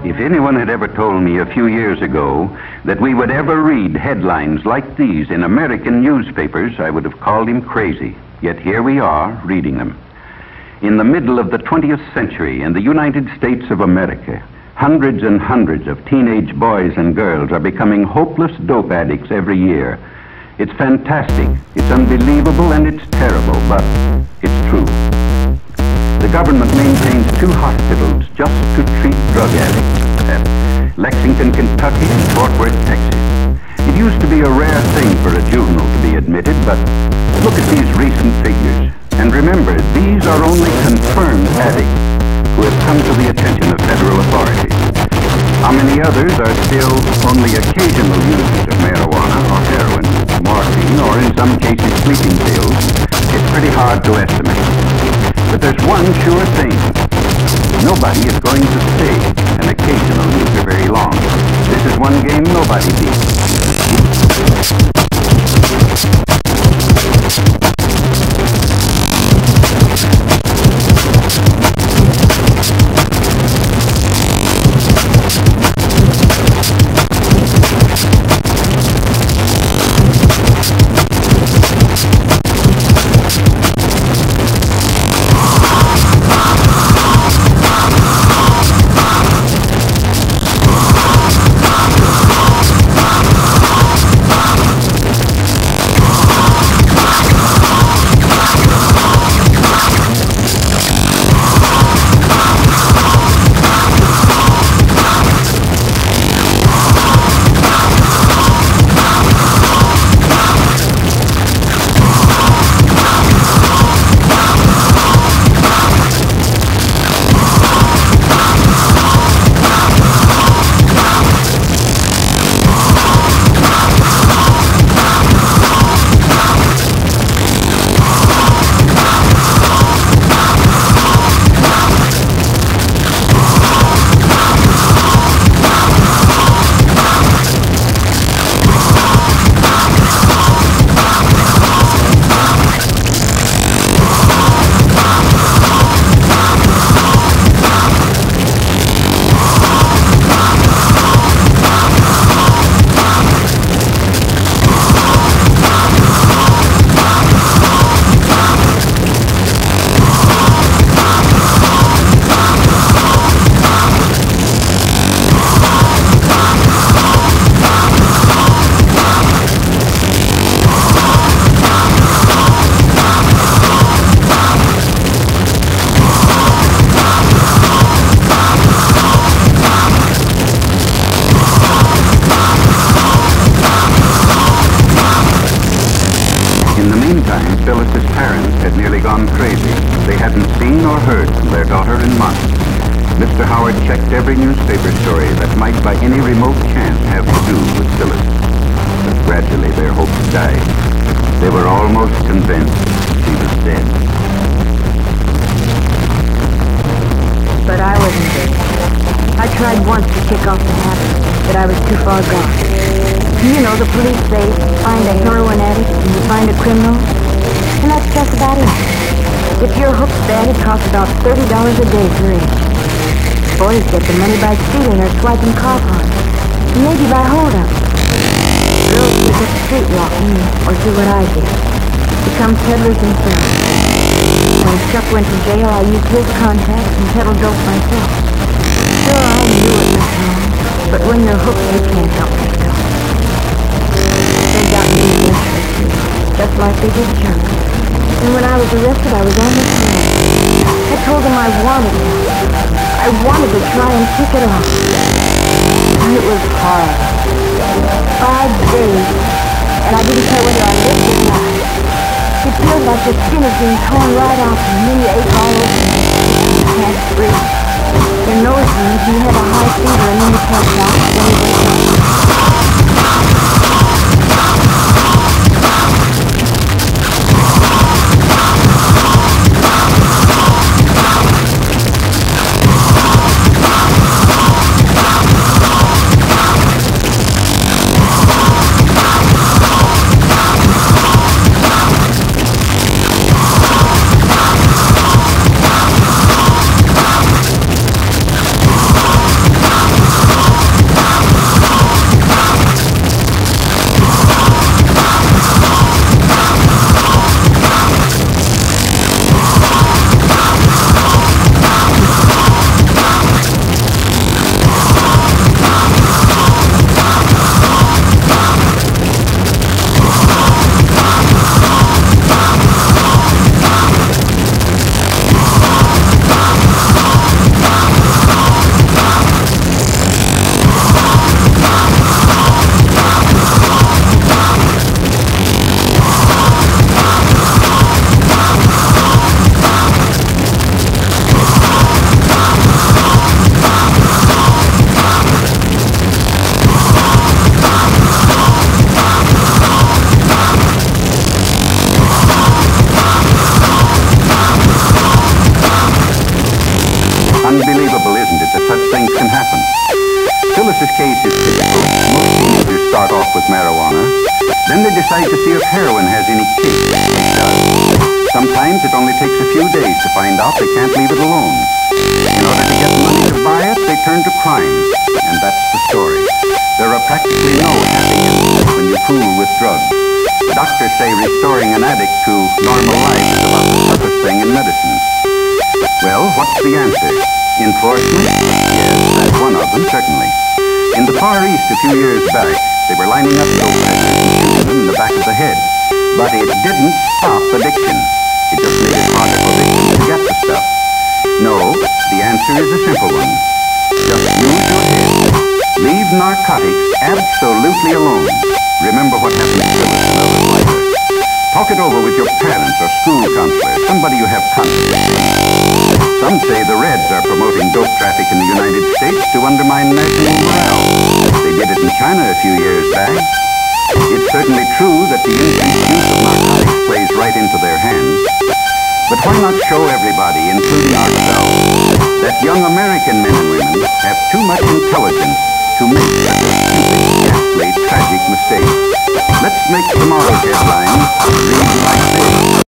If anyone had ever told me a few years ago that we would ever read headlines like these in American newspapers, I would have called him crazy. Yet here we are, reading them. In the middle of the 20th century, in the United States of America, hundreds and hundreds of teenage boys and girls are becoming hopeless dope addicts every year. It's fantastic, it's unbelievable, and it's terrible, but it's true. The government maintains 2 hospitals just to treat drug addicts at Lexington, Kentucky and Fort Worth, Texas. It used to be a rare thing for a juvenile to be admitted, but look at these recent figures. And remember, these are only confirmed addicts who have come to the attention of federal authorities. How many others are still only occasional users of marijuana or heroin, morphine, or in some cases sleeping pills? It's pretty hard to estimate. But there's one sure thing. Nobody is going to stay an occasional user very long. This is one game nobody beats. Phyllis's parents had nearly gone crazy. They hadn't seen or heard from their daughter in months. Mr. Howard checked every newspaper story that might by any remote chance have to do with Phyllis. But gradually their hopes died. They were almost convinced she was dead. But I wasn't dead. I tried once to kick off the habit, but I was too far gone. You know, the police say, find a heroin addict and you find a criminal. And that's just about it. If you're hooked bad, it costs about $30 a day for each. Boys get the money by stealing or swiping car parts. Maybe by hold-up. Girls pick up streetwalking or do what I did. Become peddlers themselves. When Chuck went to jail, I used his contacts and peddled dope myself. Sure, I knew it was wrong, but when you're hooked, you can't help yourself. They got me eventually, just like they did Chuck. And when I was arrested, I was almost ready. I told them I wanted it. I wanted to try and kick it off. It was hard. 5 days, and I didn't care whether I lived or not. It feels like the skin is being torn right off, and then you ache all over you can't breathe. Your nose bleeds, you have a high fever, and then you can't walk, and then you wake up. case is typical. Most teenagers start off with marijuana. Then they decide to see if heroin has any kick. It does. Sometimes it only takes a few days to find out they can't leave it alone. In order to get money to buy it, they turn to crime. And that's the story. There are practically no happy endings when you fool with drugs. Doctors say restoring an addict to normal life is about the toughest thing in medicine. Well, what's the answer? Enforcement? Yes, that's one of them, certainly. In the Far East a few years back, they were lining up dope peddlers and shooting them in the back of the head. But it didn't stop addiction. It just made it harder for victims to get the stuff. No, the answer is a simple one. Just use your head. Leave narcotics absolutely alone. Remember what happened to Phyllis and others like her. Talk it over with your parents or school counselor, somebody you have confidence in. Some say the Reds are promoting dope traffic in the United States to undermine national morale. They did it in China a few years back. It's certainly true that the increased use of narcotics plays right into their hands. But why not show everybody, including ourselves, that young American men and women have too much intelligence to make such a